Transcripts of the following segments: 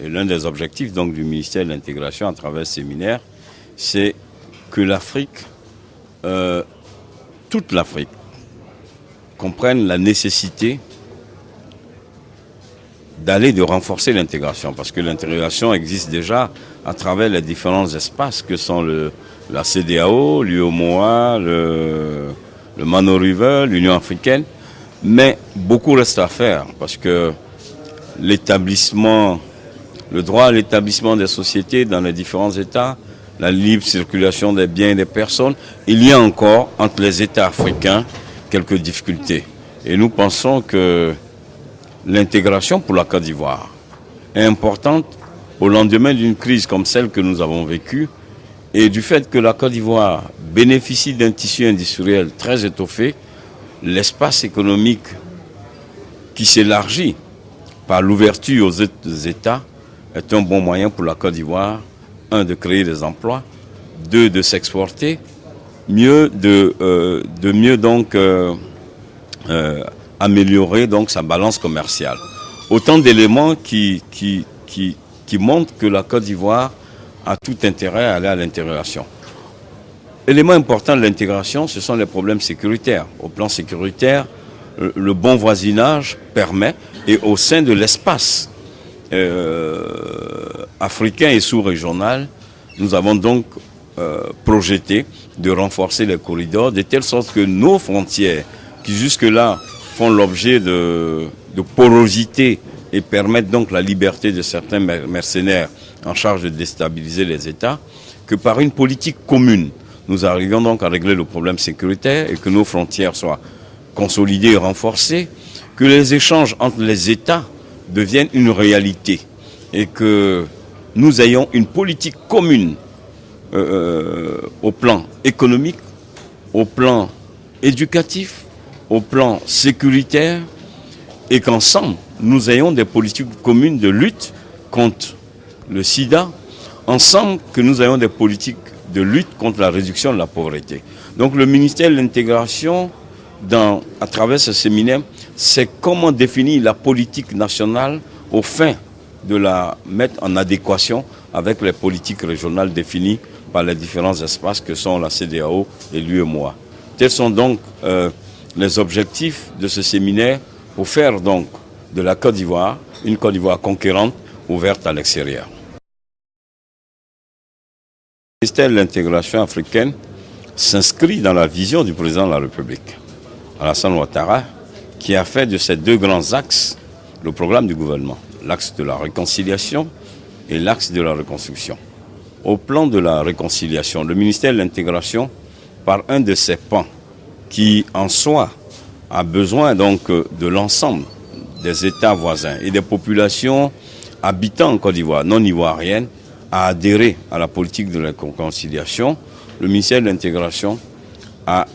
et l'un des objectifs donc, du ministère de l'Intégration à travers ce séminaire, c'est que l'Afrique, toute l'Afrique, comprenne la nécessité de renforcer l'intégration, parce que l'intégration existe déjà à travers les différents espaces que sont la CEDEAO, l'UEMOA, le Mano River, l'Union africaine, mais beaucoup reste à faire, parce que le droit à l'établissement des sociétés dans les différents États, la libre circulation des biens et des personnes, il y a encore entre les États africains quelques difficultés. Et nous pensons que l'intégration pour la Côte d'Ivoire est importante au lendemain d'une crise comme celle que nous avons vécue et du fait que la Côte d'Ivoire bénéficie d'un tissu industriel très étoffé, l'espace économique qui s'élargit par l'ouverture aux États est un bon moyen pour la Côte d'Ivoire, un, de créer des emplois, deux, de s'exporter, améliorer donc sa balance commerciale. Autant d'éléments qui montrent que la Côte d'Ivoire a tout intérêt à aller à l'intégration. Élément important de l'intégration, ce sont les problèmes sécuritaires. Au plan sécuritaire, le bon voisinage permet, et au sein de l'espace africain et sous-régional, nous avons donc projeté de renforcer les corridors de telle sorte que nos frontières, qui jusque-là font l'objet de porosité et permettent donc la liberté de certains mercenaires en charge de déstabiliser les États, que par une politique commune, nous arrivions donc à régler le problème sécuritaire et que nos frontières soient consolidées et renforcées, que les échanges entre les États deviennent une réalité et que nous ayons une politique commune au plan économique, au plan éducatif, au plan sécuritaire, et qu'ensemble, nous ayons des politiques communes de lutte contre le sida, ensemble que nous ayons des politiques de lutte contre la réduction de la pauvreté. Donc le ministère de l'Intégration, à travers ce séminaire, c'est comment définir la politique nationale au fin de la mettre en adéquation avec les politiques régionales définies par les différents espaces que sont la CEDEAO et l'UEMOA. Tels sont donc les objectifs de ce séminaire pour faire donc de la Côte d'Ivoire une Côte d'Ivoire conquérante ouverte à l'extérieur. Le ministère de l'intégration africaine s'inscrit dans la vision du président de la République, Alassane Ouattara, qui a fait de ces deux grands axes le programme du gouvernement, l'axe de la réconciliation et l'axe de la reconstruction. Au plan de la réconciliation, le ministère de l'intégration, par un de ses pans, qui en soi a besoin donc de l'ensemble des États voisins et des populations habitant en Côte d'Ivoire, non ivoiriennes, à adhérer à la politique de la réconciliation. Le ministère de l'Intégration a,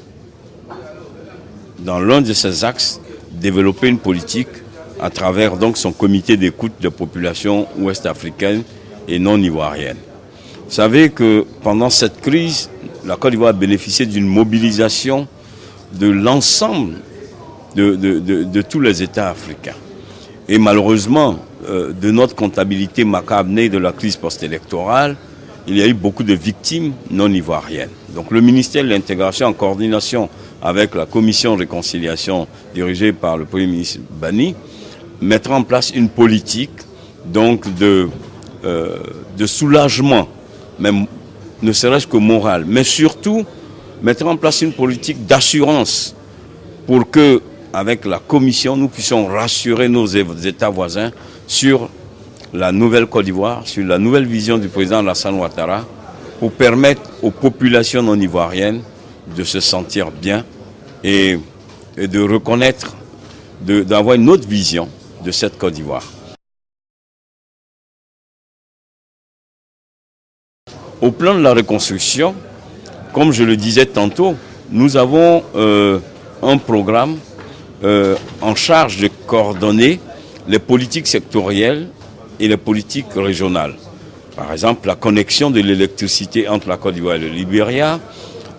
dans l'un de ses axes, développé une politique à travers donc son comité d'écoute des populations ouest-africaines et non ivoiriennes. Vous savez que pendant cette crise, la Côte d'Ivoire a bénéficié d'une mobilisation de l'ensemble de tous les États africains. Et malheureusement, de notre comptabilité macabre née de la crise post-électorale, il y a eu beaucoup de victimes non ivoiriennes. Donc le ministère de l'Intégration, en coordination avec la commission de réconciliation dirigée par le Premier ministre Bani, mettra en place une politique donc de soulagement, même ne serait-ce que moral, mais surtout mettra en place une politique d'assurance pour que, avec la commission, nous puissions rassurer nos États voisins sur la nouvelle Côte d'Ivoire, sur la nouvelle vision du président Alassane Ouattara, pour permettre aux populations non ivoiriennes de se sentir bien et de reconnaître, d'avoir une autre vision de cette Côte d'Ivoire. Au plan de la reconstruction, comme je le disais tantôt, nous avons un programme en charge de coordonner les politiques sectorielles et les politiques régionales. Par exemple, la connexion de l'électricité entre la Côte d'Ivoire et le Libéria,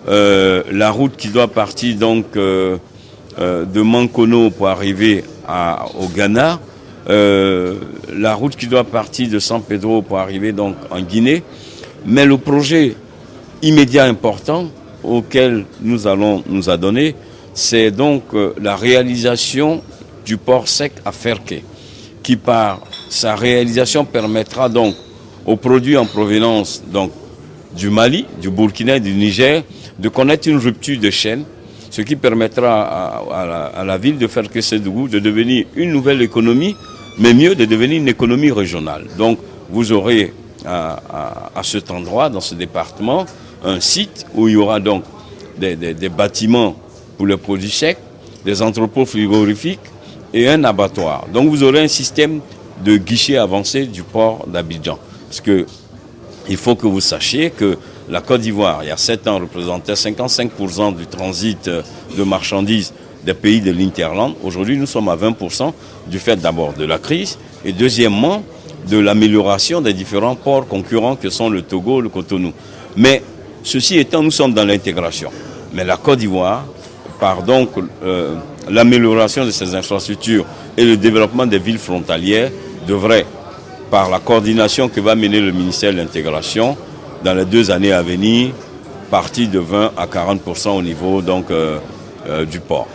la route qui doit partir donc de Mankono pour arriver au Ghana, la route qui doit partir de San Pedro pour arriver donc en Guinée. Mais le projet immédiat important auquel nous allons nous adonner, c'est donc la réalisation du port sec à Ferké, qui par sa réalisation permettra donc aux produits en provenance donc, du Mali, du Burkina et du Niger de connaître une rupture de chaîne, ce qui permettra à la ville de Ferké-Sédougou de devenir une nouvelle économie, mais mieux de devenir une économie régionale. Donc vous aurez à cet endroit, dans ce département, un site où il y aura donc des bâtiments pour les produits secs, des entrepôts frigorifiques et un abattoir. Donc vous aurez un système de guichet avancé du port d'Abidjan. Parce que il faut que vous sachiez que la Côte d'Ivoire, il y a 7 ans, représentait 55% du transit de marchandises des pays de l'Interland. Aujourd'hui, nous sommes à 20% du fait d'abord de la crise et deuxièmement de l'amélioration des différents ports concurrents que sont le Togo, le Cotonou. Mais ceci étant, nous sommes dans l'intégration. Mais la Côte d'Ivoire, par donc l'amélioration de ses infrastructures et le développement des villes frontalières, devrait, par la coordination que va mener le ministère de l'Intégration, dans les 2 années à venir, partir de 20 à 40% au niveau donc, du port.